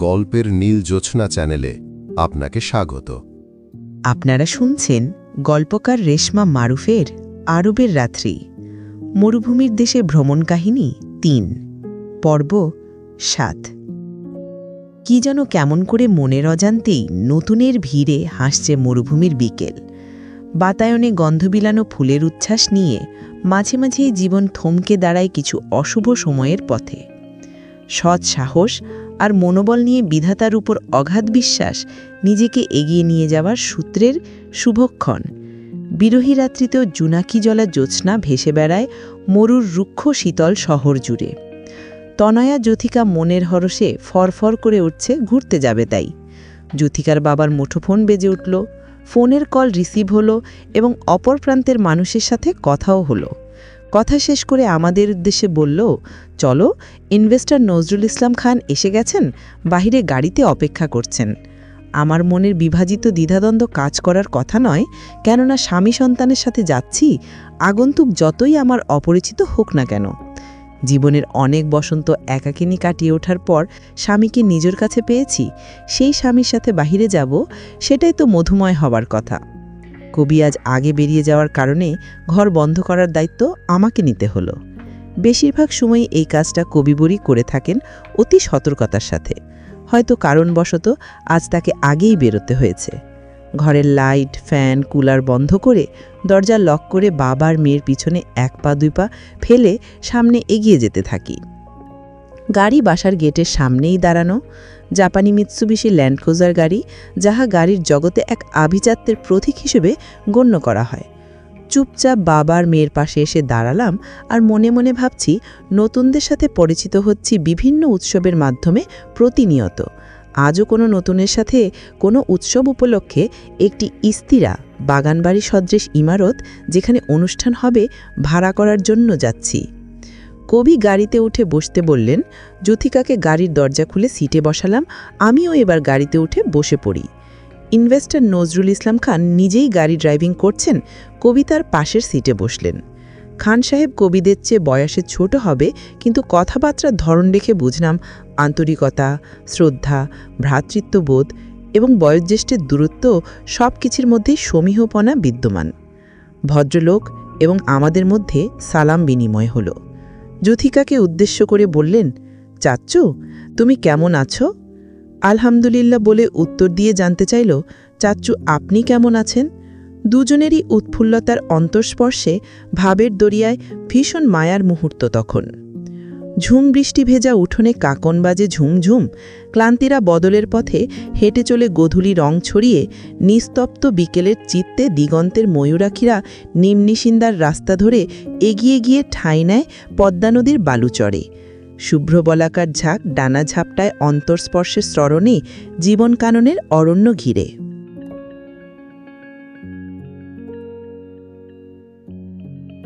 গল্পের নীল জ্যোৎস্না চ্যানেলে আপনাকে স্বাগত। আপনারা শুনছেন গল্পকার রেশমা মারুফের আরবের রাত্রি, মরুভূমির দেশে ভ্রমণ কাহিনী ৩, পর্ব ৭। কি যেন কেমন করে মনের অজান্তেই নতুনের ভিড়ে হাসছে মরুভূমির বিকেল। বাতায়নে গন্ধবিলানো ফুলের উচ্ছ্বাস নিয়ে মাঝে মাঝেই জীবন থমকে দাঁড়ায় কিছু অশুভ সময়ের পথে। সৎ সাহস আর মনোবল নিয়ে বিধাতার উপর অগাধ বিশ্বাস নিজেকে এগিয়ে নিয়ে যাওয়ার সূত্রের শুভক্ষণ। বিরহী রাত্রিতেও জুনাকি জলা জ্যোৎস্না ভেসে বেড়ায় মরুর রুক্ষ শীতল শহর জুড়ে। তনয়া জ্যোথিকা মনের হরষে ফরফর করে উঠছে, ঘুরতে যাবে তাই। জ্যোথিকার বাবার মুঠোফোন বেজে উঠল। ফোনের কল রিসিভ হলো এবং অপর প্রান্তের মানুষের সাথে কথাও হলো। কথা শেষ করে আমাদের উদ্দেশ্যে বলল, চলো, ইনভেস্টর নজরুল ইসলাম খান এসে গেছেন, বাহিরে গাড়িতে অপেক্ষা করছেন। আমার মনের বিভাজিত দ্বিধাদ্বন্দ্ব কাজ করার কথা নয়, কেননা স্বামী সন্তানের সাথে যাচ্ছি, আগন্তুক যতই আমার অপরিচিত হোক না কেন। জীবনের অনেক বসন্ত একাকিনী কাটিয়ে ওঠার পর স্বামীকে নিজের কাছে পেয়েছি, সেই স্বামীর সাথে বাহিরে যাব, সেটাই তো মধুময় হবার কথা। কবি আজ আগে বেরিয়ে যাওয়ার কারণে ঘর বন্ধ করার দায়িত্ব আমাকে নিতে হলো। বেশিরভাগ সময়ই এই কাজটা কবিবরই করে থাকেন অতি সতর্কতার সাথে। হয়তো কারণবশত আজ তাকে আগেই বেরোতে হয়েছে। ঘরের লাইট, ফ্যান, কুলার বন্ধ করে দরজা লক করে বাবার মেয়ের পিছনে 1 পা 2 পা ফেলে সামনে এগিয়ে যেতে থাকি। গাড়ি বাসার গেটের সামনেই দাঁড়ানো। জাপানি মিৎসুবিশি ল্যান্ড ক্রুজার গাড়ি, যাহা গাড়ির জগতে এক আভিজাত্যের প্রতীক হিসেবে গণ্য করা হয়। চুপচাপ বাবার মেয়ের পাশে এসে দাঁড়ালাম আর মনে মনে ভাবছি, নতুনদের সাথে পরিচিত হচ্ছি বিভিন্ন উৎসবের মাধ্যমে প্রতিনিয়ত। আজও কোনো নতুনের সাথে কোনো উৎসব উপলক্ষে একটি স্থিরা বাগানবাড়ি সদৃশ ইমারত, যেখানে অনুষ্ঠান হবে, ভাড়া করার জন্য যাচ্ছি। কবি গাড়িতে উঠে বসতে বললেন। জ্যোথিকাকে গাড়ির দরজা খুলে সিটে বসালাম। আমিও এবার গাড়িতে উঠে বসে পড়ি। ইনভেস্টর নজরুল ইসলাম খান নিজেই গাড়ি ড্রাইভিং করছেন, কবি তার পাশের সিটে বসলেন। খান সাহেব কবিদের চেয়ে বয়সে ছোট হবে, কিন্তু কথাবার্তার ধরন দেখে বুঝলাম আন্তরিকতা, শ্রদ্ধা, ভ্রাতৃত্ববোধ এবং বয়োজ্যেষ্ঠের দূরত্ব সব কিছুর মধ্যেই সমীহপনা বিদ্যমান। ভদ্রলোক এবং আমাদের মধ্যে সালাম বিনিময় হলো। জ্যোথিকাকে উদ্দেশ্য করে বললেন, চাচ্চু, তুমি কেমন আছো? আলহামদুলিল্লাহ বলে উত্তর দিয়ে জানতে চাইল, চাচ্চু আপনি কেমন আছেন? দুজনেরই উৎফুল্লতার অন্তঃস্পর্শে ভাবের দরিয়ায় ভীষণ মায়ার মুহূর্ত তখন। ঝুম বৃষ্টি ভেজা উঠোনে কাকন বাজে ঝুমঝুম। ক্লান্তিরা বদলের পথে হেঁটে চলে গোধূলি রং ছড়িয়ে নিস্তব্ধ বিকেলের চিত্তে দিগন্তের ময়ূরাক্ষীরা নিম্নিশিন্দার রাস্তা ধরে এগিয়ে গিয়ে ঠাঁই নেয় পদ্মা নদীর বালুচরে। শুভ্র বলাকার ঝাঁক ডানা ঝাপটায় অন্তঃস্পর্শের স্মরণে জীবনকাননের অরণ্য ঘিরে।